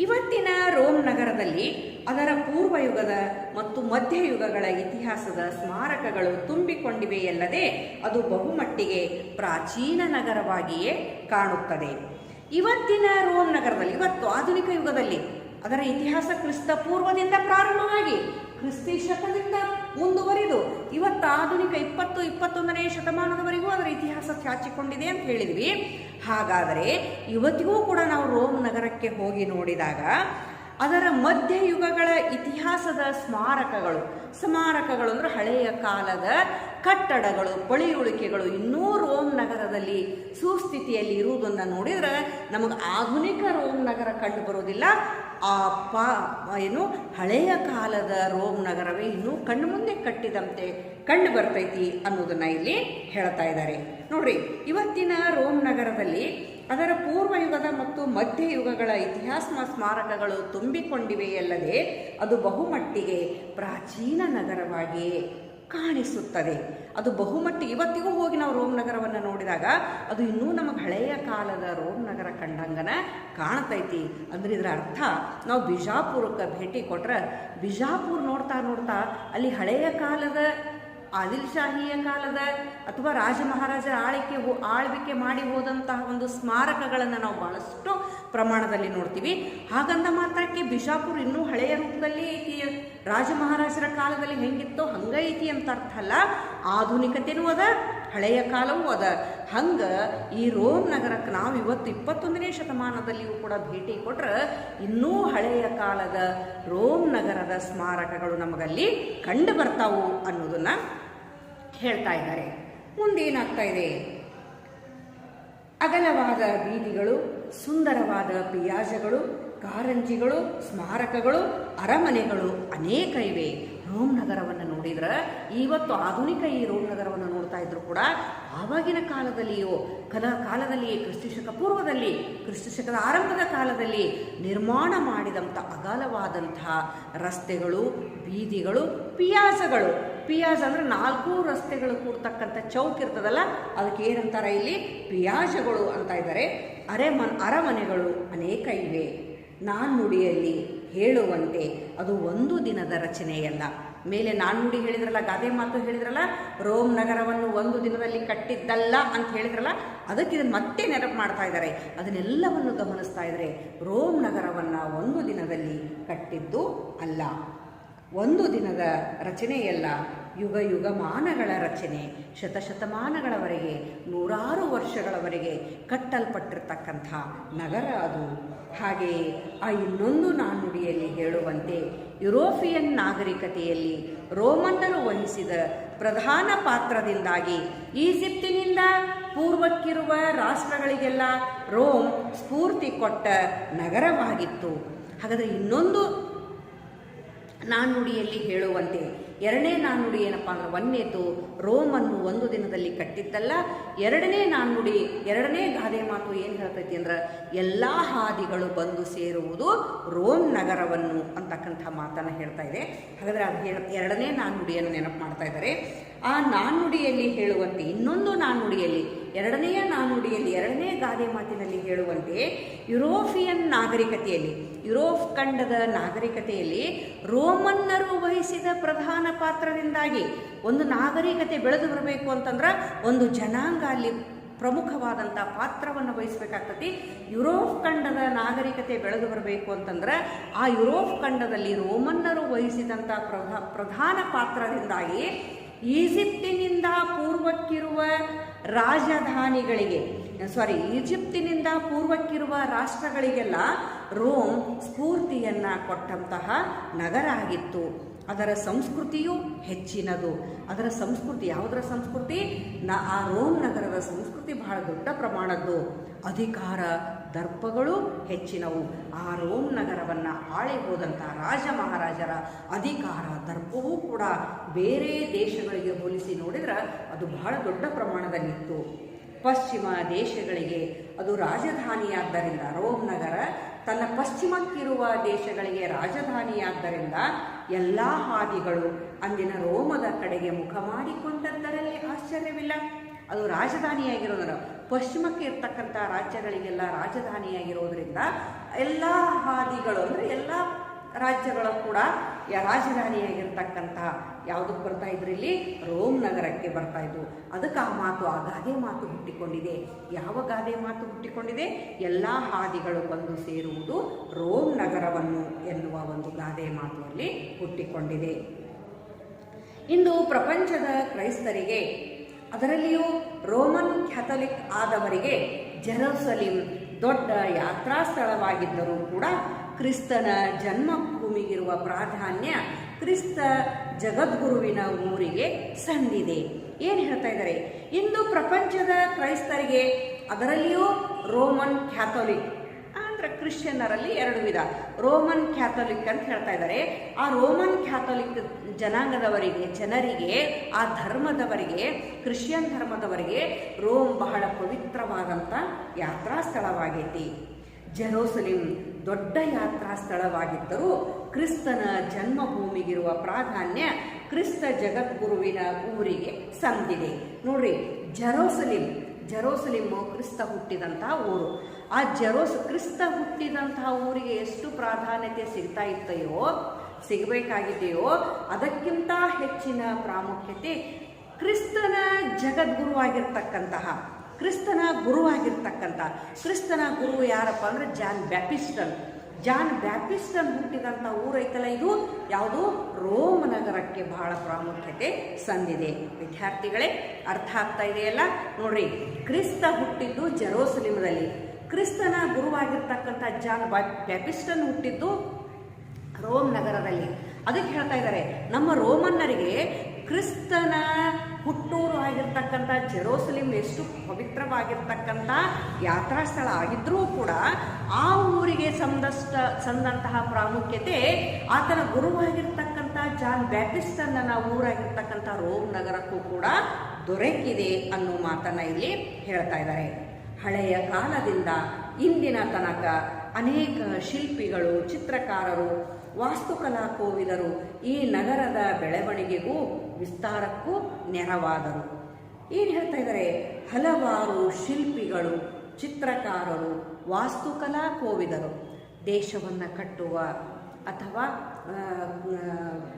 S1: ಇವತ್ತಿನ ರೋಮ್ ನಗರದಲ್ಲಿ ಅದರ ಪೂರ್ವಯುಗದ ಮತ್ತು ಮಧ್ಯಯುಗಗಳ ಇತಿಹಾಸದ ಸ್ಮಾರಕಗಳು ತುಂಬಿಕೊಂಡಿವೆಯಲ್ಲದೆ ಅದು ಬಹುಮಟ್ಟಿಗೆ ಪ್ರಾಚೀನ ನಗರವಾಗಿಯೇ ಕಾಣುತ್ತದೆ. ಇವತ್ತಿನ ರೋಮ್ ನಗರದಲ್ಲಿ, ಇವತ್ತು ಆಧುನಿಕ ಯುಗದಲ್ಲಿ ಅದರ ಇತಿಹಾಸ ಕ್ರಿಸ್ತ ಪೂರ್ವದಿಂದ ಪ್ರಾರಂಭವಾಗಿ ಕ್ರಿಸ್ತಿ ಶಕದಿಂದ ಮುಂದುವರಿದು ಇವತ್ತು ಆಧುನಿಕ 20-21ನೇ ಶತಮಾನದವರೆಗೂ ಅದರ ಇತಿಹಾಸ ಚಾಚಿಕೊಂಡಿದೆ ಅಂತ ಹೇಳಿದ್ವಿ. ಹಾಗಾದರೆ ಇವತ್ತಿಗೂ ಕೂಡ ನಾವು ರೋಮ್ ನಗರಕ್ಕೆ ಹೋಗಿ ನೋಡಿದಾಗ ಅದರ ಮಧ್ಯಯುಗಗಳ ಇತಿಹಾಸದ ಸ್ಮಾರಕಗಳು ಅಂದರೆ ಹಳೆಯ ಕಾಲದ ಕಟ್ಟಡಗಳು, ಪಳಿಯುಳಿಕೆಗಳು ಇನ್ನೂ ರೋಮ್ ನಗರದಲ್ಲಿ ಸುಸ್ಥಿತಿಯಲ್ಲಿ ಇರುವುದನ್ನು ನೋಡಿದರೆ ನಮಗೆ ಆಧುನಿಕ ರೋಮ್ ನಗರ ಕಂಡು ಬರೋದಿಲ್ಲ. ಹಳೆಯ ಕಾಲದ ರೋಮ್ ನಗರವೇ ಇನ್ನೂ ಕಣ್ಣು ಮುಂದೆ ಕಟ್ಟಿದಂತೆ ಕಂಡು ಬರ್ತೈತಿ ಅನ್ನೋದನ್ನ ಇಲ್ಲಿ ಹೇಳ್ತಾ ಇದ್ದಾರೆ. ನೋಡ್ರಿ, ಇವತ್ತಿನ ರೋಮ್ ನಗರದಲ್ಲಿ ಅದರ ಪೂರ್ವಯುಗದ ಮತ್ತು ಮಧ್ಯಯುಗಗಳ ಇತಿಹಾಸ ಸ್ಮಾರಕಗಳು ತುಂಬಿಕೊಂಡಿವೆಯಲ್ಲದೆ ಅದು ಬಹುಮಟ್ಟಿಗೆ ಪ್ರಾಚೀನ ನಗರವಾಗಿಯೇ ಕಾಣಿಸುತ್ತದೆ. ಅದು ಬಹುಮಟ್ಟಿಗೆ ಇವತ್ತಿಗೂ ಹೋಗಿ ನಾವು ರೋಮ್ ನಗರವನ್ನು ನೋಡಿದಾಗ ಅದು ಇನ್ನೂ ನಮಗೆ ಹಳೆಯ ಕಾಲದ ರೋಮ್ ನಗರ ಕಂಡಂಗನ ಕಾಣ್ತೈತಿ. ಅಂದ್ರೆ ಇದರ ಅರ್ಥ ನಾವು ಬಿಜಾಪುರಕ್ಕೆ ಭೇಟಿ ಕೊಟ್ರೆ ಬಿಜಾಪುರ ನೋಡ್ತಾ ನೋಡ್ತಾ ಅಲ್ಲಿ ಹಳೆಯ ಕಾಲದ ಆದಿಲ್ ಶಾಹಿಯ ಕಾಲದ ಅಥವಾ ರಾಜ ಮಹಾರಾಜರ ಆಳ್ವಿಕೆ ಮಾಡಿ ಹೋದಂತಹ ಒಂದು ಸ್ಮಾರಕಗಳನ್ನು ನಾವು ಬಹಳಷ್ಟು ಪ್ರಮಾಣದಲ್ಲಿ ನೋಡ್ತೀವಿ. ಹಾಗಂದ ಮಾತ್ರಕ್ಕೆ ಬಿಜಾಪುರ ಇನ್ನೂ ಹಳೆಯ ರೂಪದಲ್ಲಿ ಐತಿ, ರಾಜ ಮಹಾರಾಜರ ಕಾಲದಲ್ಲಿ ಹೆಂಗಿತ್ತೋ ಹಂಗ ಐತಿ ಅಂತ ಅರ್ಥ ಅಲ್ಲ. ಆಧುನಿಕತೆನೂ ಅದ, ಹಳೆಯ ಕಾಲವೂ ಅದ. ಹಂಗ ಈ ರೋಮ್ ನಗರಕ್ಕೆ ನಾವು ಇವತ್ತು 21ನೇ ಶತಮಾನದಲ್ಲಿಯೂ ಕೂಡ ಭೇಟಿ ಕೊಟ್ರೆ ಇನ್ನೂ ಹಳೆಯ ಕಾಲದ ರೋಮ್ ನಗರದ ಸ್ಮಾರಕಗಳು ನಮಗಲ್ಲಿ ಕಂಡು ಬರ್ತಾವು ಅನ್ನೋದನ್ನ ಹೇಳ್ತಾ ಇದ್ದಾರೆ. ಮುಂದೇನಾಗ್ತಾ ಇದೆ? ಅಗಲವಾದ ಬೀದಿಗಳು, ಸುಂದರವಾದ ಪಿಯಾಜಗಳು, ಕಾರಂಜಿಗಳು, ಸ್ಮಾರಕಗಳು, ಅರಮನೆಗಳು ಅನೇಕ ಇವೆ. ರೋಮ್ ನಗರವನ್ನು ನೋಡಿದ್ರೆ ಇವತ್ತು ಆಧುನಿಕ ಈ ರೋಮ್ ನಗರವನ್ನು ನೋಡ್ತಾ ಇದ್ರು ಕೂಡ ಆವಾಗಿನ ಕಾಲದಲ್ಲಿಯೋ ಕಾಲದಲ್ಲಿ ಕ್ರಿಸ್ತಶಕ ಪೂರ್ವದಲ್ಲಿ, ಕ್ರಿಸ್ತಶಕದ ಆರಂಭದ ಕಾಲದಲ್ಲಿ ನಿರ್ಮಾಣ ಮಾಡಿದಂಥ ಅಗಲವಾದಂತಹ ರಸ್ತೆಗಳು, ಬೀದಿಗಳು, ಪಿಯಾಜಗಳು. ಪಿಯಾಜ್ ಅಂದ್ರೆ 4 ರಸ್ತೆಗಳು ಕೂಡ್ತಕ್ಕಂಥ ಚೌಕ್ ಇರ್ತದಲ್ಲ, ಅದಕ್ಕೆ ಏನಂತಾರ ಇಲ್ಲಿ ಪಿಯಾಜಗಳು ಅಂತ ಇದ್ದಾರೆ. ಅರಮನೆಗಳು ಅನೇಕ ಇವೆ. ನಾಣ್ಣುಡಿಯಲ್ಲಿ ಹೇಳುವಂತೆ ಅದು ಒಂದು ದಿನದ ರಚನೆಯಲ್ಲ. ಮೇಲೆ ನಾಣ್ಣುಡಿ ಹೇಳಿದ್ರಲ್ಲ, ಗಾದೆ ಮಾತು ಹೇಳಿದ್ರಲ್ಲ, ರೋಮ್ ನಗರವನ್ನು ಒಂದು ದಿನದಲ್ಲಿ ಕಟ್ಟಿದ್ದಲ್ಲ ಅಂತ ಹೇಳಿದ್ರಲ್ಲ, ಅದಕ್ಕೆ ಇದನ್ನು ಮತ್ತೆ ನೆನಪು ಮಾಡ್ತಾ ಇದ್ದಾರೆ. ಅದನ್ನೆಲ್ಲವನ್ನು ಗಮನಿಸ್ತಾ ಇದ್ದಾರೆ. ರೋಮ್ ನಗರವನ್ನು ಒಂದು ದಿನದಲ್ಲಿ ಕಟ್ಟಿದ್ದು ಅಲ್ಲ, ಒಂದು ದಿನದ ರಚನೆಯಲ್ಲ, ಯುಗಮಾನಗಳ ರಚನೆ, ಶತಶತಮಾನಗಳವರೆಗೆ, 100 ವರ್ಷಗಳವರೆಗೆ ಕಟ್ಟಲ್ಪಟ್ಟಿರ್ತಕ್ಕಂಥ ನಗರ ಅದು. ಹಾಗೆಯೇ ಆ ಇನ್ನೊಂದು ನಾಣ್ಣುಡಿಯಲ್ಲಿ ಹೇಳುವಂತೆ ಯುರೋಪಿಯನ್ ನಾಗರಿಕತೆಯಲ್ಲಿ ರೋಮನ್ನರು ವಹಿಸಿದ ಪ್ರಧಾನ ಪಾತ್ರದಿಂದಾಗಿ ಈಜಿಪ್ತಿನಿಂದ ಪೂರ್ವಕ್ಕಿರುವ ರಾಷ್ಟ್ರಗಳಿಗೆಲ್ಲ ರೋಮ್ ಸ್ಫೂರ್ತಿ ಕೊಟ್ಟ ನಗರವಾಗಿತ್ತು. ಹಾಗಾದರೆ ಇನ್ನೊಂದು ನಾಣ್ಣುಡಿಯಲ್ಲಿ ಹೇಳುವಂತೆ, ಎರಡನೇ ನಾಣ್ಣುಡಿ ಏನಪ್ಪ ಅಂದ್ರೆ, ಒಂದನೇದು ರೋಮನ್ನು ಒಂದು ದಿನದಲ್ಲಿ ಕಟ್ಟಿದ್ದಲ್ಲ. ಎರಡನೇ ನಾಣ್ಣುಡಿ, ಎರಡನೇ ಗಾದೆ ಮಾತು ಏನು ಹೇಳ್ತೈತಿ ಅಂದ್ರೆ, ಎಲ್ಲ ಹಾದಿಗಳು ಬಂದು ಸೇರುವುದು ರೋಮ್ ನಗರವನ್ನು ಅಂತಕ್ಕಂಥ ಮಾತನ್ನು ಹೇಳ್ತಾ ಇದೆ. ಹಾಗಾದರೆ ಅದು ಎರಡನೇ ನಾಣ್ಣುಡಿಯನ್ನು ನೆನಪು ಮಾಡ್ತಾ ಇದ್ದಾರೆ. ಆ ನಾಣ್ಣುಡಿಯಲ್ಲಿ ಹೇಳುವಂತೆ, ಇನ್ನೊಂದು ನಾಣ್ಣುಡಿಯಲ್ಲಿ, ಎರಡನೆಯ ನಾಣ್ಣುಡಿಯಲ್ಲಿ, ಎರಡನೇ ಗಾದೆ ಮಾತಿನಲ್ಲಿ ಹೇಳುವಂತೆ, ಯುರೋಪಿಯನ್ ನಾಗರಿಕತೆಯಲ್ಲಿ, ಯುರೋಪ್ ಖಂಡದ ನಾಗರಿಕತೆಯಲ್ಲಿ ರೋಮನ್ನರು ವಹಿಸಿದ ಪ್ರಧಾನ ಪಾತ್ರದಿಂದಾಗಿ ಒಂದು ನಾಗರಿಕತೆ ಬೆಳೆದು ಬರಬೇಕು ಅಂತಂದ್ರೆ ಒಂದು ಜನಾಂಗ ಅಲ್ಲಿ ಪ್ರಮುಖವಾದಂಥ ಪಾತ್ರವನ್ನು ವಹಿಸಬೇಕಾಗ್ತತಿ. ಯುರೋಪ್ ಖಂಡದ ನಾಗರಿಕತೆ ಬೆಳೆದು ಬರಬೇಕು ಅಂತಂದ್ರೆ ಆ ಯುರೋಪ್ ಖಂಡದಲ್ಲಿ ರೋಮನ್ನರು ವಹಿಸಿದಂಥ ಪ್ರಧಾನ ಪಾತ್ರದಿಂದಾಗಿ ಈಜಿಪ್ತಿನಿಂದ ಪೂರ್ವಕ್ಕಿರುವ ಈಜಿಪ್ತಿನಿಂದ ಪೂರ್ವಕ್ಕಿರುವ ರಾಷ್ಟ್ರಗಳಿಗೆಲ್ಲ ರೋಮ್ ಸ್ಫೂರ್ತಿಯನ್ನು ಕೊಟ್ಟಂತಹ ನಗರ ಆಗಿತ್ತು. ಅದರ ಸಂಸ್ಕೃತಿಯು ಹೆಚ್ಚಿನದು. ಅದರ ಸಂಸ್ಕೃತಿ, ಯಾವುದರ ಸಂಸ್ಕೃತಿ? ಆ ರೋಮ್ ನಗರದ ಸಂಸ್ಕೃತಿ ಬಹಳ ದೊಡ್ಡ ಪ್ರಮಾಣದ್ದು. ಅಧಿಕಾರ ದರ್ಪಗಳು ಹೆಚ್ಚಿನವು. ಆ ರೋಮ್ ನಗರವನ್ನು ಆಳಿ ಹೋದಂಥ ರಾಜ ಮಹಾರಾಜರ ಅಧಿಕಾರ ದರ್ಪವೂ ಕೂಡ ಬೇರೆ ದೇಶಗಳಿಗೆ ಹೋಲಿಸಿ ನೋಡಿದ್ರೆ ಅದು ಬಹಳ ದೊಡ್ಡ ಪ್ರಮಾಣದಲ್ಲಿತ್ತು. ಪಶ್ಚಿಮ ದೇಶಗಳಿಗೆ ಅದು ರಾಜಧಾನಿಯಾದ್ದರಿಂದ, ರೋಮ್ ನಗರ ತನ್ನ ಪಶ್ಚಿಮಕ್ಕಿರುವ ದೇಶಗಳಿಗೆ ರಾಜಧಾನಿಯಾದ್ದರಿಂದ ಎಲ್ಲ ಹಾದಿಗಳು ಅಂದಿನ ರೋಮದ ಕಡೆಗೆ ಮುಖ ಮಾಡಿಕೊಂಡದ್ದರಲ್ಲಿ ಆಶ್ಚರ್ಯವಿಲ್ಲ. ಅದು ರಾಜಧಾನಿಯಾಗಿರೋದನ್ನು ಪಶ್ಚಿಮಕ್ಕೆ ಇರ್ತಕ್ಕಂಥ ರಾಜ್ಯಗಳಿಗೆಲ್ಲ ರಾಜಧಾನಿಯಾಗಿರೋದ್ರಿಂದ ಎಲ್ಲ ಹಾದಿಗಳು ಅಂದರೆ ಎಲ್ಲ ರಾಜ್ಯಗಳು ಕೂಡ ರಾಜಧಾನಿಯಾಗಿರ್ತಕ್ಕಂಥ ಯಾವುದಕ್ಕೆ ಬರ್ತಾ ಇದ್ರು ಇಲ್ಲಿ ರೋಮ್ ನಗರಕ್ಕೆ ಬರ್ತಾ ಇದ್ವು. ಅದಕ್ಕೆ ಆ ಗಾದೆ ಮಾತು ಹುಟ್ಟಿಕೊಂಡಿದೆ. ಯಾವ ಗಾದೆ ಮಾತು ಹುಟ್ಟಿಕೊಂಡಿದೆ? ಎಲ್ಲ ಹಾದಿಗಳು ಬಂದು ಸೇರುವುದು ರೋಮ್ ನಗರವನ್ನು ಎನ್ನುವ ಒಂದು ಗಾದೆ ಮಾತು ಅಲ್ಲಿ ಹುಟ್ಟಿಕೊಂಡಿದೆ. ಇಂದು ಪ್ರಪಂಚದ ಕ್ರೈಸ್ತರಿಗೆ, ಅದರಲ್ಲಿಯೂ ರೋಮನ್ ಕ್ಯಾಥಲಿಕ್ ಆದವರಿಗೆ ಜೆರುಸಲೇಮ್ ದೊಡ್ಡ ಯಾತ್ರಾ ಸ್ಥಳವಾಗಿದ್ದರೂ ಕೂಡ ಕ್ರಿಸ್ತನ ಜನ್ಮಭೂಮಿಗಿರುವ ಪ್ರಾಧಾನ್ಯ ಕ್ರಿಸ್ತ ಜಗದ್ಗುರುವಿನ ಊರಿಗೆ ಸಂದಿದೆ. ಏನು ಹೇಳ್ತಾ ಇದ್ದಾರೆ? ಇಂದು ಪ್ರಪಂಚದ ಕ್ರೈಸ್ತರಿಗೆ, ಅದರಲ್ಲಿಯೂ ರೋಮನ್ ಕ್ಯಾಥೋಲಿಕ್ ಅಂದ್ರೆ ಕ್ರಿಶ್ಚಿಯನ್ನರಲ್ಲಿ ಎರಡು ವಿಧ, ರೋಮನ್ ಕ್ಯಾಥೋಲಿಕ್ ಅಂತ ಹೇಳ್ತಾ ಇದ್ದಾರೆ. ಆ ರೋಮನ್ ಕ್ಯಾಥೋಲಿಕ್ ಜನರಿಗೆ, ಆ ಧರ್ಮದವರಿಗೆ, ಕ್ರಿಶ್ಚಿಯನ್ ಧರ್ಮದವರಿಗೆ ರೋಮ್ ಬಹಳ ಪವಿತ್ರವಾದಂಥ ಯಾತ್ರಾ ಸ್ಥಳವಾಗೈತಿ. ಜೆರುಸಲೇಮ್ ದೊಡ್ಡ ಯಾತ್ರಾ ಸ್ಥಳವಾಗಿದ್ದರೂ ಕ್ರಿಸ್ತನ ಜನ್ಮಭೂಮಿಗಿರುವ ಪ್ರಾಧಾನ್ಯ ಕ್ರಿಸ್ತ ಜಗದ್ಗುರುವಿನ ಊರಿಗೆ ಸಂದಿದೆ. ನೋಡ್ರಿ, ಜೆರುಸಲೇಮು ಕ್ರಿಸ್ತ ಹುಟ್ಟಿದಂತಹ ಊರು. ಆ ಕ್ರಿಸ್ತ ಹುಟ್ಟಿದಂತಹ ಊರಿಗೆ ಎಷ್ಟು ಪ್ರಾಧಾನ್ಯತೆ ಸಿಗಬೇಕಾಗಿದೆಯೋ ಅದಕ್ಕಿಂತ ಹೆಚ್ಚಿನ ಪ್ರಾಮುಖ್ಯತೆ ಕ್ರಿಸ್ತನ ಜಗದ್ಗುರುವಾಗಿರ್ತಕ್ಕಂತಹ, ಕ್ರಿಸ್ತನ ಗುರು ಯಾರಪ್ಪ ಅಂದ್ರೆ ಜಾನ್ ಬ್ಯಾಪಿಸ್ಟನ್ ಹುಟ್ಟಿದಂಥ ಊರೈತಲ್ಲ, ಇದು ಯಾವುದು ರೋಮ್ ನಗರಕ್ಕೆ ಬಹಳ ಪ್ರಾಮುಖ್ಯತೆ ಸಂದಿದೆ. ವಿದ್ಯಾರ್ಥಿಗಳೇ, ಅರ್ಥ ಆಗ್ತಾ ಇದೆಯಲ್ಲ? ನೋಡ್ರಿ, ಕ್ರಿಸ್ತ ಹುಟ್ಟಿದ್ದು ಜೆರುಸಲೇಮದಲ್ಲಿ, ಕ್ರಿಸ್ತನ ಗುರುವಾಗಿರ್ತಕ್ಕಂಥ ಜಾನ್ ಬ್ಯಾಪಿಸ್ಟನ್ ಹುಟ್ಟಿದ್ದು ರೋಮ್ ನಗರದಲ್ಲಿ. ಅದಕ್ಕೆ ಹೇಳ್ತಾ ಇದ್ದಾರೆ, ನಮ್ಮ ರೋಮನ್ನರಿಗೆ ಕ್ರಿಸ್ತನ ಹುಟ್ಟೂರು ಆಗಿರ್ತಕ್ಕಂಥ ಜೆರುಸಲೇಮ್ ಎಷ್ಟು ಪವಿತ್ರವಾಗಿರ್ತಕ್ಕಂಥ ಯಾತ್ರಾ ಸ್ಥಳ ಆಗಿದ್ರೂ ಕೂಡ ಆ ಊರಿಗೆ ಸಂದಂತಹ ಪ್ರಾಮುಖ್ಯತೆ ಆತನ ಗುರುವಾಗಿರ್ತಕ್ಕಂಥ ಜಾನ್ ಬ್ಯಾಪ್ಟಿಸ್ಟನ್ನ ಊರಾಗಿರ್ತಕ್ಕಂಥ ರೋಮ್ ನಗರಕ್ಕೂ ಕೂಡ ದೊರಕಿದೆ ಅನ್ನೋ ಮಾತನ್ನ ಇಲ್ಲಿ ಹೇಳ್ತಾ ಇದ್ದಾರೆ. ಹಳೆಯ ಕಾಲದಿಂದ ಇಂದಿನ ತನಕ ಅನೇಕ ಶಿಲ್ಪಿಗಳು, ಚಿತ್ರಕಾರರು, ವಾಸ್ತುಕಲಾ ಕೋವಿದರು ಈ ನಗರದ ಬೆಳವಣಿಗೆಗೂ ವಿಸ್ತಾರಕ್ಕೂ ನೆರವಾದರು. ಏನು ಹೇಳ್ತಾ ಇದ್ದಾರೆ? ಹಲವಾರು ಶಿಲ್ಪಿಗಳು, ಚಿತ್ರಕಾರರು, ವಾಸ್ತುಕಲಾ ಕೋವಿದರು, ದೇಶವನ್ನು ಕಟ್ಟುವ ಅಥವಾ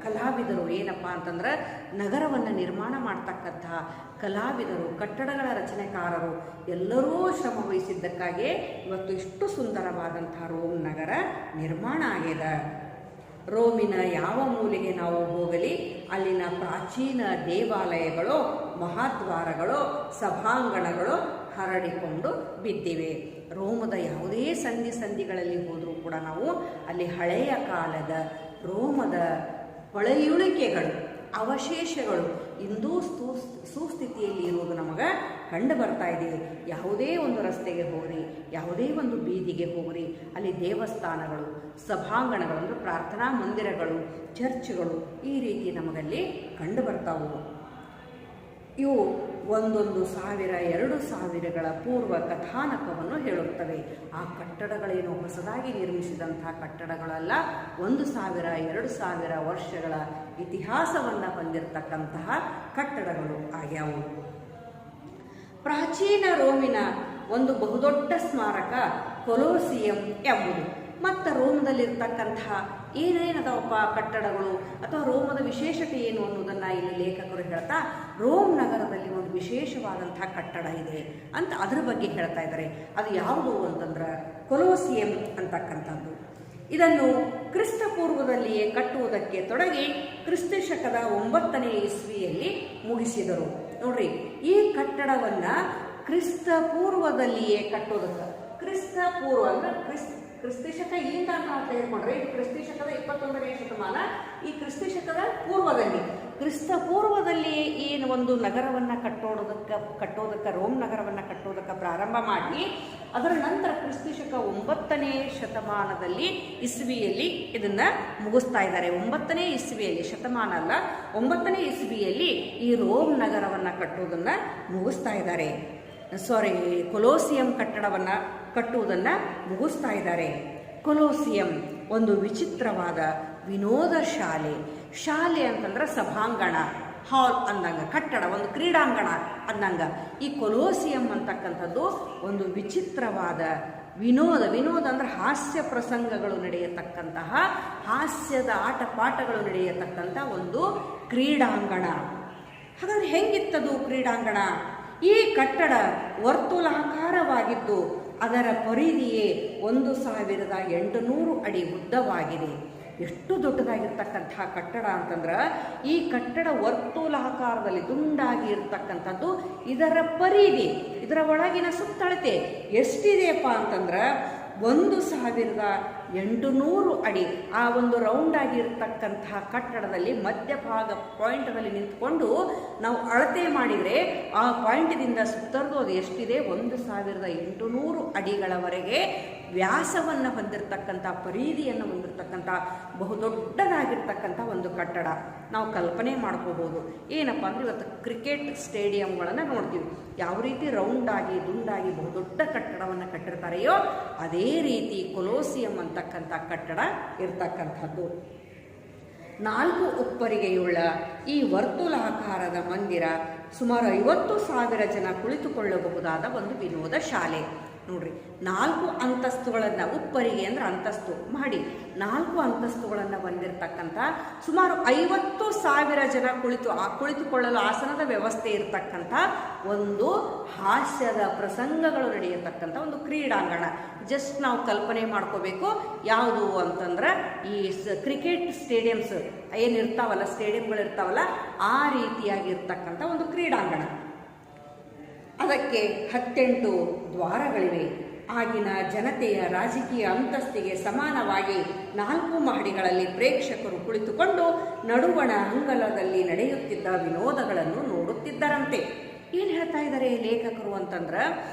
S1: ಕಲಾವಿದರು ಏನಪ್ಪ ಅಂತಂದ್ರೆ ನಗರವನ್ನು ನಿರ್ಮಾಣ ಮಾಡ್ತಕ್ಕಂಥ ಕಲಾವಿದರು, ಕಟ್ಟಡಗಳ ರಚನೆಕಾರರು ಎಲ್ಲರೂ ಶ್ರಮ ವಹಿಸಿದ್ದಕ್ಕಾಗಿ ಇವತ್ತು ಇಷ್ಟು ಸುಂದರವಾದಂಥ ರೋಮ್ ನಗರ ನಿರ್ಮಾಣ ಆಗಿದೆ. ರೋಮಿನ ಯಾವ ಮೂಲೆಗೆ ನಾವು ಹೋಗಲಿ ಅಲ್ಲಿನ ಪ್ರಾಚೀನ ದೇವಾಲಯಗಳು, ಮಹಾದ್ವಾರಗಳು, ಸಭಾಂಗಣಗಳು ಹರಡಿಕೊಂಡು ಬಿದ್ದಿವೆ. ರೋಮದ ಯಾವುದೇ ಸಂಧಿಗಳಲ್ಲಿ ಹೋದರೂ ಕೂಡ ನಾವು ಅಲ್ಲಿ ಹಳೆಯ ಕಾಲದ ರೋಮದ ಪಳೆಯುಳಿಕೆಗಳು, ಅವಶೇಷಗಳು ಇಂದೂ ಸುಸ್ಥಿತಿಯಲ್ಲಿ ಇರುವುದು ನಮಗೆ ಕಂಡು ಬರ್ತಾ ಇದೆ. ಯಾವುದೇ ಒಂದು ರಸ್ತೆಗೆ ಹೋಗ್ರಿ, ಯಾವುದೇ ಒಂದು ಬೀದಿಗೆ ಹೋಗ್ರಿ, ಅಲ್ಲಿ ದೇವಸ್ಥಾನಗಳು, ಸಭಾಂಗಣಗಳು ಅಂದರೆ ಪ್ರಾರ್ಥನಾ ಮಂದಿರಗಳು, ಚರ್ಚ್ಗಳು ಈ ರೀತಿ ನಮಗಲ್ಲಿ ಕಂಡು ಬರ್ತಾವು. ಇವು 1,000-2,000ಗಳ ಪೂರ್ವ ಕಥಾನಕವನ್ನು ಹೇಳುತ್ತವೆ. ಆ ಕಟ್ಟಡಗಳೇನು ಹೊಸದಾಗಿ ನಿರ್ಮಿಸಿದಂಥ ಕಟ್ಟಡಗಳಲ್ಲ, 1,000-2,000 ವರ್ಷಗಳ ಇತಿಹಾಸವನ್ನು ಹೊಂದಿರತಕ್ಕಂತಹ ಕಟ್ಟಡಗಳು ಆಗ್ಯಾವು. ಪ್ರಾಚೀನ ರೋಮಿನ ಒಂದು ಬಹುದೊಡ್ಡ ಸ್ಮಾರಕ ಕೊಲೋಸಿಯಂ ಎಂಬುದು. ಮತ್ತು ರೋಮದಲ್ಲಿರ್ತಕ್ಕಂತಹ ಏನೇನದವಪ್ಪ ಕಟ್ಟಡಗಳು ಅಥವಾ ರೋಮದ ವಿಶೇಷತೆ ಏನು ಅನ್ನೋದನ್ನು ಇಲ್ಲಿ ಲೇಖಕರು ಹೇಳ್ತಾ, ರೋಮ್ ನಗರದಲ್ಲಿ ಒಂದು ವಿಶೇಷವಾದಂತಹ ಕಟ್ಟಡ ಇದೆ ಅಂತ ಅದರ ಬಗ್ಗೆ ಹೇಳ್ತಾ ಇದ್ದಾರೆ. ಅದು ಯಾವುದು ಅಂತಂದ್ರೆ ಕೊಲೋಸಿಯಂ ಅಂತಕ್ಕಂಥದ್ದು. ಇದನ್ನು ಕ್ರಿಸ್ತ ಪೂರ್ವದಲ್ಲಿಯೇ ಕಟ್ಟುವುದಕ್ಕೆ ತೊಡಗಿ ಕ್ರಿಸ್ತ ಶಕದ 9ನೇ ಇಸ್ವಿಯಲ್ಲಿ ಮುಗಿಸಿದರು. ನೋಡ್ರಿ, ಈ ಕಟ್ಟಡವನ್ನ ಕ್ರಿಸ್ತ ಪೂರ್ವದಲ್ಲಿಯೇ ಕಟ್ಟೋದಕ್ಕೆ, ಕ್ರಿಸ್ತ ಪೂರ್ವ ಅಂದ್ರೆ ಕ್ರಿಸ್ತಶಕ ಇಲ್ಲಿಂದ ನಾವು ತೆಗೆದುಕೊಂಡ್ರೆ ಇದು ಕ್ರಿಸ್ತಶಕದ 21ನೇ ಶತಮಾನ. ಈ ಕ್ರಿಸ್ತಶಕದ ಪೂರ್ವದಲ್ಲಿ, ಕ್ರಿಸ್ತ ಪೂರ್ವದಲ್ಲಿಯೇ ಏನು ಒಂದು ನಗರವನ್ನು ಕಟ್ಟೋದಕ್ಕೆ ರೋಮ್ ನಗರವನ್ನು ಕಟ್ಟೋದಕ್ಕೆ ಪ್ರಾರಂಭ ಮಾಡಿ ಅದರ ನಂತರ ಕ್ರಿಸ್ತಶಕ 9ನೇ ಶತಮಾನದಲ್ಲಿ ಇಸ್ವಿಯಲ್ಲಿ ಇದನ್ನ ಮುಗಿಸ್ತಾ ಇದ್ದಾರೆ. 9ನೇ ಇಸ್ವಿಯಲ್ಲಿ, ಶತಮಾನ ಅಲ್ಲ, 9ನೇ ಇಸ್ವಿಯಲ್ಲಿ ಈ ರೋಮ್ ನಗರವನ್ನು ಕಟ್ಟೋದನ್ನ ಮುಗಿಸ್ತಾ ಇದ್ದಾರೆ. ಕೊಲೋಸಿಯಂ ಕಟ್ಟಡವನ್ನು ಕಟ್ಟುವುದನ್ನು ಮುಗಿಸ್ತಾ ಇದ್ದಾರೆ. ಕೊಲೋಸಿಯಂ ಒಂದು ವಿಚಿತ್ರವಾದ ವಿನೋದ ಶಾಲೆ ಅಂತಂದ್ರೆ ಸಭಾಂಗಣ, ಹಾಲ್ ಅಂದಂಗ, ಕಟ್ಟಡ, ಒಂದು ಕ್ರೀಡಾಂಗಣ ಅಂದಂಗ. ಈ ಕೊಲೋಸಿಯಂ ಅಂತಕ್ಕಂಥದ್ದು ಒಂದು ವಿಚಿತ್ರವಾದ ವಿನೋದ ಅಂದ್ರೆ ಹಾಸ್ಯ ಪ್ರಸಂಗಗಳು ನಡೆಯತಕ್ಕಂತಹ, ಹಾಸ್ಯದ ಆಟ ಪಾಠಗಳು ನಡೆಯತಕ್ಕಂಥ ಒಂದು ಕ್ರೀಡಾಂಗಣ. ಹಾಗಾದ್ರೆ ಹೆಂಗಿತ್ತದು ಕ್ರೀಡಾಂಗಣ? ಈ ಕಟ್ಟಡ ವರ್ತುಲಾಕಾರವಾಗಿದ್ದು ಅದರ ಪರಿಧಿಯೇ 1800 ಅಡಿ ಉದ್ದವಾಗಿದೆ. ಎಷ್ಟು ದೊಡ್ಡದಾಗಿರ್ತಕ್ಕಂತಹ ಕಟ್ಟಡ ಅಂತಂದ್ರೆ, ಈ ಕಟ್ಟಡ ವರ್ತುಲಾಕಾರದಲ್ಲಿ ದುಂಡಾಗಿ ಇರ್ತಕ್ಕಂಥದ್ದು. ಇದರ ಪರಿಧಿ, ಇದರ ಒಳಗಿನ ಸುತ್ತಳತೆ ಎಷ್ಟಿದೆಯಪ್ಪ ಅಂತಂದ್ರೆ 1800 ಅಡಿ. ಆ ಒಂದು ರೌಂಡ್ ಆಗಿರ್ತಕ್ಕಂತಹ ಕಟ್ಟಡದಲ್ಲಿ ಮಧ್ಯಭಾಗ ಪಾಯಿಂಟ್ನಲ್ಲಿ ನಿಂತ್ಕೊಂಡು ನಾವು ಅಳತೆ ಮಾಡಿದರೆ ಆ ಪಾಯಿಂಟ್ದಿಂದ ಸುತ್ತರ್ದು ಅದು ಎಷ್ಟಿದೆ, 1800 ಅಡಿಗಳವರೆಗೆ ವ್ಯಾಸವನ್ನು ಹೊಂದಿರತಕ್ಕಂಥ, ಪರಿಧಿಯನ್ನು ಹೊಂದಿರತಕ್ಕಂಥ ಬಹುದೊಡ್ಡದಾಗಿರ್ತಕ್ಕಂಥ ಒಂದು ಕಟ್ಟಡ. ನಾವು ಕಲ್ಪನೆ ಮಾಡ್ಕೋಬೋದು. ಏನಪ್ಪ ಅಂದರೆ ಇವತ್ತು ಕ್ರಿಕೆಟ್ ಸ್ಟೇಡಿಯಂಗಳನ್ನು ನೋಡ್ತೀವಿ, ಯಾವ ರೀತಿ ರೌಂಡಾಗಿ ದುಂಡಾಗಿ ಬಹುದೊಡ್ಡ ಕಟ್ಟಡವನ್ನು ಕಟ್ಟಿರ್ತಾರೆಯೋ ಅದೇ ರೀತಿ ಕೊಲೋಸಿಯಂ ಅಂತಕ್ಕಂಥ ಕಟ್ಟಡ ಇರ್ತಕ್ಕಂಥದ್ದು. 4 ಉಪ್ಪರಿಗೆಯುಳ್ಳ ಈ ವರ್ತುಲಾಕಾರದ ಮಂದಿರ ಸುಮಾರು 50,000 ಜನ ಕುಳಿತುಕೊಳ್ಳಬಹುದಾದ ಒಂದು ವಿನೋದ ಶಾಲೆ. ನೋಡ್ರಿ, 4 ಅಂತಸ್ತುಗಳನ್ನು, ಉಪ್ಪರಿಗೆ ಅಂದ್ರೆ ಅಂತಸ್ತು ಮಾಡಿ 4 ಅಂತಸ್ತುಗಳನ್ನು ಹೊಂದಿರತಕ್ಕಂಥ, ಸುಮಾರು 50,000 ಜನ ಕುಳಿತುಕೊಳ್ಳಲು ಆಸನದ ವ್ಯವಸ್ಥೆ ಇರತಕ್ಕಂಥ ಒಂದು ಹಾಸ್ಯದ ಪ್ರಸಂಗಗಳು ನಡೆಯತಕ್ಕಂಥ ಒಂದು ಕ್ರೀಡಾಂಗಣ. ಜಸ್ಟ್ ನಾವು ಕಲ್ಪನೆ ಮಾಡ್ಕೋಬೇಕು. ಯಾವುದು ಅಂತಂದ್ರೆ ಈ ಕ್ರಿಕೆಟ್ ಸ್ಟೇಡಿಯಮ್ಸ್ ಏನಿರ್ತಾವಲ್ಲ, ಸ್ಟೇಡಿಯಂಗಳಿರ್ತಾವಲ್ಲ, ಆ ರೀತಿಯಾಗಿರ್ತಕ್ಕಂಥ ಒಂದು ಕ್ರೀಡಾಂಗಣ. ಅದಕ್ಕೆ 18 ದ್ವಾರಗಳಿವೆ. ಆಗಿನ ಜನತೆಯ ರಾಜಕೀಯ ಅಂತಸ್ತಿಗೆ ಸಮಾನವಾಗಿ 4 ಮಹಡಿಗಳಲ್ಲಿ ಪ್ರೇಕ್ಷಕರು ಕುಳಿತುಕೊಂಡು ನಡುವಣ ಅಂಗಳದಲ್ಲಿ ನಡೆಯುತ್ತಿದ್ದ ವಿನೋದಗಳನ್ನು ನೋಡುತ್ತಿದ್ದರಂತೆ. ಏನು ಹೇಳ್ತಾ ಇದ್ದಾರೆ ಲೇಖಕರು ಅಂತಂದ್ರೆ,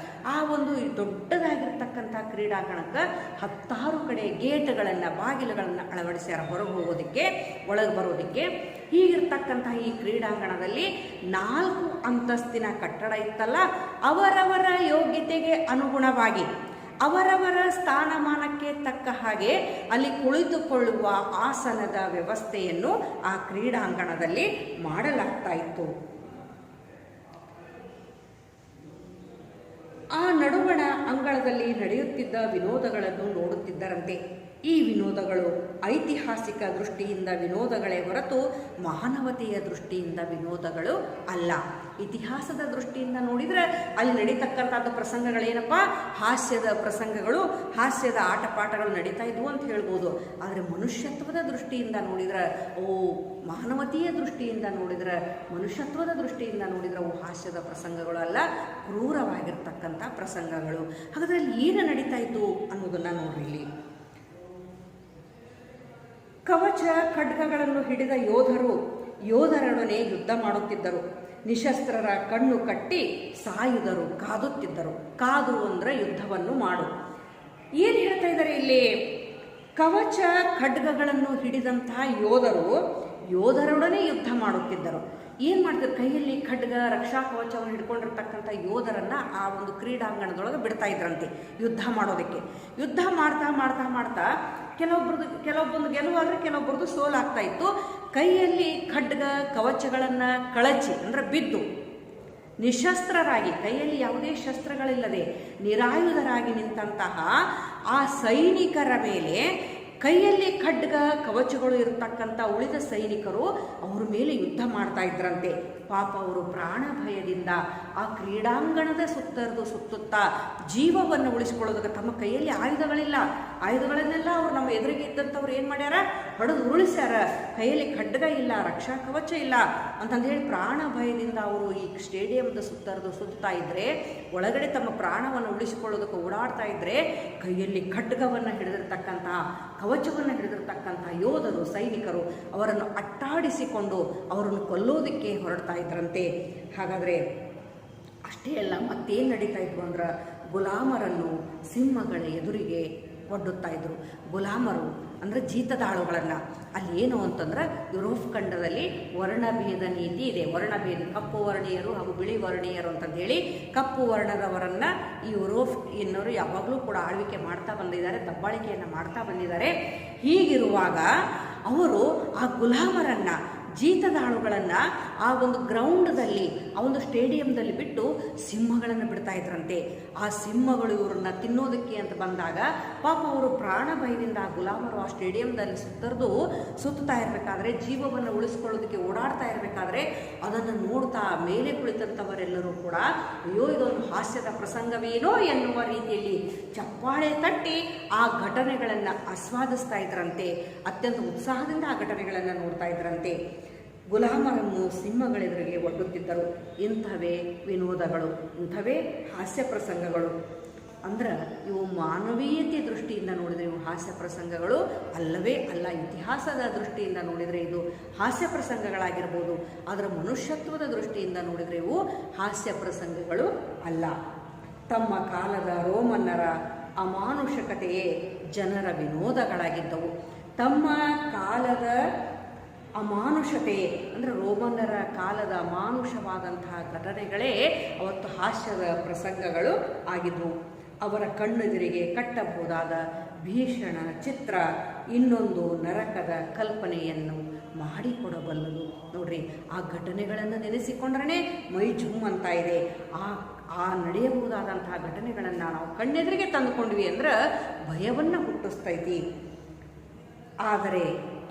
S1: ಆ ಒಂದು ದೊಡ್ಡದಾಗಿರ್ತಕ್ಕಂಥ ಕ್ರೀಡಾಂಗಣಕ್ಕೆ 10 ಕಡೆ ಗೇಟ್ಗಳನ್ನು, ಬಾಗಿಲುಗಳನ್ನು ಅಳವಡಿಸ್ಯಾರ ಹೊರಗೆ ಹೋಗೋದಕ್ಕೆ, ಒಳಗೆ ಬರೋದಕ್ಕೆ. ಹೀಗಿರ್ತಕ್ಕಂತಹ ಈ ಕ್ರೀಡಾಂಗಣದಲ್ಲಿ 4 ಅಂತಸ್ತಿನ ಕಟ್ಟಡ ಇತ್ತಲ್ಲ, ಅವರವರ ಯೋಗ್ಯತೆಗೆ ಅನುಗುಣವಾಗಿ, ಅವರವರ ಸ್ಥಾನಮಾನಕ್ಕೆ ತಕ್ಕ ಹಾಗೆ ಅಲ್ಲಿ ಕುಳಿತುಕೊಳ್ಳುವ ಆಸನದ ವ್ಯವಸ್ಥೆಯನ್ನು ಆ ಕ್ರೀಡಾಂಗಣದಲ್ಲಿ ಮಾಡಲಾಗ್ತಾ ಇತ್ತು. ಆ ನಡುವಣ ಅಂಗಳದಲ್ಲಿ ನಡೆಯುತ್ತಿದ್ದ ವಿನೋದಗಳನ್ನು ನೋಡುತ್ತಿದ್ದರಂತೆ. ಈ ವಿನೋದಗಳು ಐತಿಹಾಸಿಕ ದೃಷ್ಟಿಯಿಂದ ವಿನೋದಗಳೇ ಹೊರತು ಮಾನವತೆಯ ದೃಷ್ಟಿಯಿಂದ ವಿನೋದಗಳು ಅಲ್ಲ. ಇತಿಹಾಸದ ದೃಷ್ಟಿಯಿಂದ ನೋಡಿದರೆ ಅಲ್ಲಿ ನಡೀತಕ್ಕಂಥದ್ದು ಪ್ರಸಂಗಗಳೇನಪ್ಪ, ಹಾಸ್ಯದ ಪ್ರಸಂಗಗಳು, ಹಾಸ್ಯದ ಆಟ ಪಾಠಗಳು ನಡೀತಾ ಇದ್ವು ಅಂತ ಹೇಳ್ಬೋದು. ಆದರೆ ಮನುಷ್ಯತ್ವದ ದೃಷ್ಟಿಯಿಂದ ನೋಡಿದ್ರೆ, ಮಾನವತೆಯ ದೃಷ್ಟಿಯಿಂದ ನೋಡಿದ್ರೆ, ಮನುಷ್ಯತ್ವದ ದೃಷ್ಟಿಯಿಂದ ನೋಡಿದ್ರೆ ಅವು ಹಾಸ್ಯದ ಪ್ರಸಂಗಗಳು ಅಲ್ಲ, ಕ್ರೂರವಾಗಿರ್ತಕ್ಕಂಥ ಪ್ರಸಂಗಗಳು. ಹಾಗಾದ್ರೆ ಅಲ್ಲಿ ಏನು ನಡೀತಾ ಇತ್ತು ಅನ್ನೋದನ್ನು ನೋಡ್ರಿ. ಇಲ್ಲಿ ಕವಚ ಖಡ್ಗಗಳನ್ನು ಹಿಡಿದ ಯೋಧರೊಡನೆ ಯುದ್ಧ ಮಾಡುತ್ತಿದ್ದರು. ನಿಶಸ್ತ್ರರ ಕಣ್ಣು ಕಟ್ಟಿ ಸಾಯುದರು, ಕಾದುತ್ತಿದ್ದರು. ಕಾದು ಅಂದರೆ ಯುದ್ಧವನ್ನು ಮಾಡು. ಏನು ಹೇಳ್ತಾ ಇದ್ದಾರೆ ಇಲ್ಲಿ? ಕವಚ ಖಡ್ಗಗಳನ್ನು ಹಿಡಿದಂತಹ ಯೋಧರೊಡನೆ ಯುದ್ಧ ಮಾಡುತ್ತಿದ್ದರು. ಏನು ಮಾಡ್ತಾರೆ? ಕೈಯಲ್ಲಿ ಖಡ್ಗ, ರಕ್ಷಾ ಕವಚವನ್ನು ಹಿಡ್ಕೊಂಡಿರ್ತಕ್ಕಂಥ ಯೋಧರನ್ನು ಆ ಒಂದು ಕ್ರೀಡಾಂಗಣದೊಳಗೆ ಬಿಡ್ತಾ ಇದ್ರಂತೆ ಯುದ್ಧ ಮಾಡೋದಕ್ಕೆ. ಯುದ್ಧ ಮಾಡ್ತಾ ಮಾಡ್ತಾ ಮಾಡ್ತಾ ಕೆಲವೊಬ್ಬೊಂದು ಗೆಲುವಾದರೆ ಕೆಲವೊಬ್ಬರದು ಸೋಲಾಗ್ತಾ ಇತ್ತು. ಕೈಯಲ್ಲಿ ಖಡ್ಗ ಕವಚಗಳನ್ನು ಕಳಚಿ ಅಂದರೆ ಬಿದ್ದು ನಿಶಸ್ತ್ರರಾಗಿ, ಕೈಯಲ್ಲಿ ಯಾವುದೇ ಶಸ್ತ್ರಗಳಿಲ್ಲದೆ ನಿರಾಯುಧರಾಗಿ ನಿಂತಹ ಆ ಸೈನಿಕರ ಮೇಲೆ ಕೈಯಲ್ಲಿ ಖಡ್ಗ ಕವಚಗಳು ಇರತಕ್ಕಂಥ ಉಳಿದ ಸೈನಿಕರು ಅವ್ರ ಮೇಲೆ ಯುದ್ಧ ಮಾಡ್ತಾ ಇದ್ರಂತೆ. ಪಾಪ ಅವರು ಪ್ರಾಣ ಭಯದಿಂದ ಆ ಕ್ರೀಡಾಂಗಣದ ಸುತ್ತುತ್ತಾ ಜೀವವನ್ನು ಉಳಿಸಿಕೊಳ್ಳೋದಕ್ಕೆ ತಮ್ಮ ಕೈಯಲ್ಲಿ ಆಯುಧಗಳನ್ನೆಲ್ಲ ಅವ್ರು ನಮ್ಮ ಎದುರಿಗೆ ಇದ್ದಂಥವ್ರು ಏನು ಮಾಡ್ಯಾರ? ಹೊಡೆದು ಉರುಳಿಸ್ಯಾರ. ಕೈಯಲ್ಲಿ ಖಡ್ಗ ಇಲ್ಲ, ರಕ್ಷಾ ಕವಚ ಇಲ್ಲ ಅಂತಂದು ಹೇಳಿ ಪ್ರಾಣ ಭಯದಿಂದ ಅವರು ಈ ಸ್ಟೇಡಿಯಂದ ಸುತ್ತಾ ಇದ್ರೆ, ಒಳಗಡೆ ತಮ್ಮ ಪ್ರಾಣವನ್ನು ಉಳಿಸಿಕೊಳ್ಳೋದಕ್ಕೆ ಓಡಾಡ್ತಾ ಇದ್ರೆ, ಕೈಯಲ್ಲಿ ಖಡ್ಗವನ್ನು ಹಿಡಿದಿರ್ತಕ್ಕಂಥ, ಕವಚವನ್ನು ಹಿಡಿದಿರ್ತಕ್ಕಂಥ ಯೋಧರು, ಸೈನಿಕರು ಅವರನ್ನು ಅಟ್ಟಾಡಿಸಿಕೊಂಡು ಅವರನ್ನು ಕೊಲ್ಲೋದಕ್ಕೆ ಹೊರಡ್ತಾ ಇದ್ರಂತೆ. ಹಾಗಾದರೆ ಅಷ್ಟೇ ಅಲ್ಲ, ಮತ್ತೇನು ನಡೀತಾ ಇದ್ರು ಅಂದ್ರೆ, ಗುಲಾಮರನ್ನು ಸಿಂಹಗಳ ಎದುರಿಗೆ ಒಡ್ಡುತ್ತಾ ಇದ್ರು. ಗುಲಾಮರು ಅಂದರೆ ಜೀತದಾಳುಗಳನ್ನು. ಅಲ್ಲಿ ಏನು ಅಂತಂದ್ರೆ, ಯುರೋಪ್ ಖಂಡದಲ್ಲಿ ವರ್ಣಭೇದ ನೀತಿ ಇದೆ. ವರ್ಣಭೇದ, ಕಪ್ಪು ವರ್ಣೀಯರು ಹಾಗೂ ಬಿಳಿ ವರ್ಣೀಯರು ಅಂತಂದು ಹೇಳಿ, ಕಪ್ಪು ವರ್ಣದವರನ್ನು ಈ ಯುರೋಪ್ ಇನ್ನವರು ಯಾವಾಗಲೂ ಕೂಡ ಆಳ್ವಿಕೆ ಮಾಡ್ತಾ ಬಂದಿದ್ದಾರೆ, ದಬ್ಬಾಳಿಕೆಯನ್ನು ಮಾಡ್ತಾ ಬಂದಿದ್ದಾರೆ. ಹೀಗಿರುವಾಗ ಅವರು ಆ ಗುಲಾಮರನ್ನು, ಜೀತದಾಳುಗಳನ್ನು ಆ ಒಂದು ಗ್ರೌಂಡ್ದಲ್ಲಿ, ಆ ಒಂದು ಸ್ಟೇಡಿಯಂದಲ್ಲಿ ಬಿಟ್ಟು ಸಿಂಹಗಳನ್ನು ಬಿಡ್ತಾ ಇದ್ರಂತೆ. ಆ ಸಿಂಹಗಳು ಇವ್ರನ್ನ ತಿನ್ನೋದಕ್ಕೆ ಅಂತ ಬಂದಾಗ ಪಾಪ ಅವರು ಪ್ರಾಣ ಭಯದಿಂದ ಆ ಗುಲಾಮರು ಆ ಸ್ಟೇಡಿಯಂದಲ್ಲಿ ಸುತ್ತಾ ಇರಬೇಕಾದ್ರೆ, ಜೀವವನ್ನು ಉಳಿಸ್ಕೊಳ್ಳೋದಕ್ಕೆ ಓಡಾಡ್ತಾ ಇರಬೇಕಾದ್ರೆ ಅದನ್ನು ನೋಡ್ತಾ ಮೇಲೆ ಕುಳಿತಂಥವರೆಲ್ಲರೂ ಕೂಡ ಅಯ್ಯೋ ಇದೊಂದು ಹಾಸ್ಯದ ಪ್ರಸಂಗವೇನೋ ಎನ್ನುವ ರೀತಿಯಲ್ಲಿ ಚಪ್ಪಾಳೆ ತಟ್ಟಿ ಆ ಘಟನೆಗಳನ್ನು ಆಸ್ವಾದಿಸ್ತಾ ಇದ್ರಂತೆ. ಅತ್ಯಂತ ಉತ್ಸಾಹದಿಂದ ಆ ಘಟನೆಗಳನ್ನು ನೋಡ್ತಾ ಇದ್ರಂತೆ. ಗುಲಾಮರನ್ನು ಸಿಂಹಗಳೆದುರಿಗೆ ಒಡ್ಡುತ್ತಿದ್ದರು. ಇಂಥವೇ ವಿನೋದಗಳು, ಇಂಥವೇ ಹಾಸ್ಯ ಪ್ರಸಂಗಗಳು. ಅಂದ್ರೆ ಇವು ಮಾನವೀಯತೆ ದೃಷ್ಟಿಯಿಂದ ನೋಡಿದರೆ ಇವು ಹಾಸ್ಯ ಪ್ರಸಂಗಗಳು ಅಲ್ಲವೇ ಅಲ್ಲ. ಇತಿಹಾಸದ ದೃಷ್ಟಿಯಿಂದ ನೋಡಿದರೆ ಇದು ಹಾಸ್ಯ ಪ್ರಸಂಗಗಳಾಗಿರ್ಬೋದು, ಅದರ ಮನುಷ್ಯತ್ವದ ದೃಷ್ಟಿಯಿಂದ ನೋಡಿದರೆ ಇವು ಹಾಸ್ಯ ಪ್ರಸಂಗಗಳು ಅಲ್ಲ. ತಮ್ಮ ಕಾಲದ ರೋಮನ್ನರ ಅಮಾನುಷಕತೆಯೇ ಜನರ ವಿನೋದಗಳಾಗಿದ್ದವು. ತಮ್ಮ ಕಾಲದ ಅಮಾನುಷತೆ ಅಂದರೆ ರೋಮನ್ನರ ಕಾಲದ ಅಮಾನುಷವಾದಂತಹ ಘಟನೆಗಳೇ ಅವತ್ತು ಹಾಸ್ಯದ ಪ್ರಸಂಗಗಳು ಆಗಿದ್ವು. ಅವರ ಕಣ್ಣೆದುರಿಗೆ ಕಟ್ಟಬಹುದಾದ ಭೀಷಣ ಚಿತ್ರ ಇನ್ನೊಂದು ನರಕದ ಕಲ್ಪನೆಯನ್ನು ಮಾಡಿಕೊಡಬಲ್ಲದು. ನೋಡ್ರಿ, ಆ ಘಟನೆಗಳನ್ನು ನೆನೆಸಿಕೊಂಡ್ರೆ ಮೈ ಜುಮ್ ಅಂತ ಇದೆ. ಆ ನಡೆಯಬಹುದಾದಂತಹ ಘಟನೆಗಳನ್ನು ನಾವು ಕಣ್ಣೆದುರಿಗೆ ತಂದುಕೊಂಡ್ವಿ ಅಂದ್ರೆ ಭಯವನ್ನು ಹುಟ್ಟಿಸ್ತೈತಿ. ಆದರೆ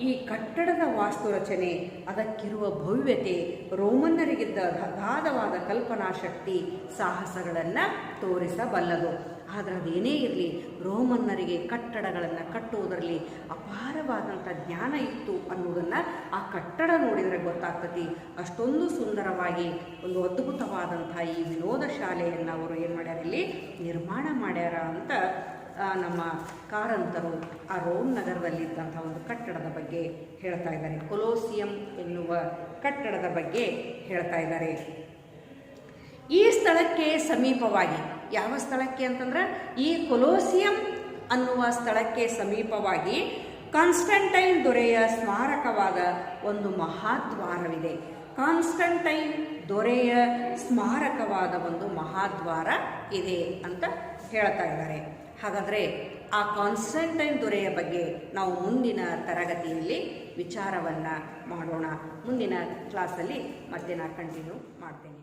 S1: ಈ ಕಟ್ಟಡದ ವಾಸ್ತುರಚನೆ, ಅದಕ್ಕಿರುವ ಭವ್ಯತೆ, ರೋಮನ್ನರಿಗಿದ್ದ ಅಗಾಧವಾದ ಕಲ್ಪನಾ ಶಕ್ತಿ, ಸಾಹಸಗಳನ್ನು ತೋರಿಸಬಲ್ಲದು. ಆದರೆ ಅದೇನೇ ಇರಲಿ, ರೋಮನ್ನರಿಗೆ ಕಟ್ಟಡಗಳನ್ನು ಕಟ್ಟುವುದರಲ್ಲಿ ಅಪಾರವಾದಂಥ ಜ್ಞಾನ ಇತ್ತು ಅನ್ನೋದನ್ನು ಆ ಕಟ್ಟಡ ನೋಡಿದರೆ ಗೊತ್ತಾಗ್ತತಿ. ಅಷ್ಟೊಂದು ಸುಂದರವಾಗಿ ಒಂದು ಅದ್ಭುತವಾದಂಥ ಈ ವಿನೋದ ಶಾಲೆಯನ್ನು ಅವರು ಏನು ಮಾಡ್ಯಾರ, ಇಲ್ಲಿ ನಿರ್ಮಾಣ ಮಾಡ್ಯಾರ ಅಂತ ನಮ್ಮ ಕಾರಂತರು ಆ ರೋಮ್ ನಗರದಲ್ಲಿದ್ದಂಥ ಒಂದು ಕಟ್ಟಡದ ಬಗ್ಗೆ ಹೇಳ್ತಾ ಇದ್ದಾರೆ. ಕೊಲೋಸಿಯಂ ಎನ್ನುವ ಕಟ್ಟಡದ ಬಗ್ಗೆ ಹೇಳ್ತಾ ಇದ್ದಾರೆ. ಈ ಸ್ಥಳಕ್ಕೆ ಸಮೀಪವಾಗಿ, ಯಾವ ಸ್ಥಳಕ್ಕೆ ಅಂತಂದ್ರೆ ಈ ಕೊಲೋಸಿಯಂ ಅನ್ನುವ ಸ್ಥಳಕ್ಕೆ ಸಮೀಪವಾಗಿ ಕಾನ್ಸ್ಟಂಟೈನ್ ದೊರೆಯ ಸ್ಮಾರಕವಾದ ಒಂದು ಮಹಾದ್ವಾರವಿದೆ. ಕಾನ್ಸ್ಟಂಟೈನ್ ದೊರೆಯ ಸ್ಮಾರಕವಾದ ಒಂದು ಮಹಾದ್ವಾರ ಇದೆ ಅಂತ ಹೇಳ್ತಾ ಇದ್ದಾರೆ. ಹಾಗಾದರೆ ಆ ಕಾನ್ಸ್ಟಂಟೈನ್ ದೊರೆಯ ಬಗ್ಗೆ ನಾವು ಮುಂದಿನ ತರಗತಿಯಲ್ಲಿ ವಿಚಾರವನ್ನು ಮಾಡೋಣ. ಮುಂದಿನ ಕ್ಲಾಸಲ್ಲಿ ಮತ್ತೆ ನಾನು ಕಂಟಿನ್ಯೂ ಮಾಡ್ತೇನೆ.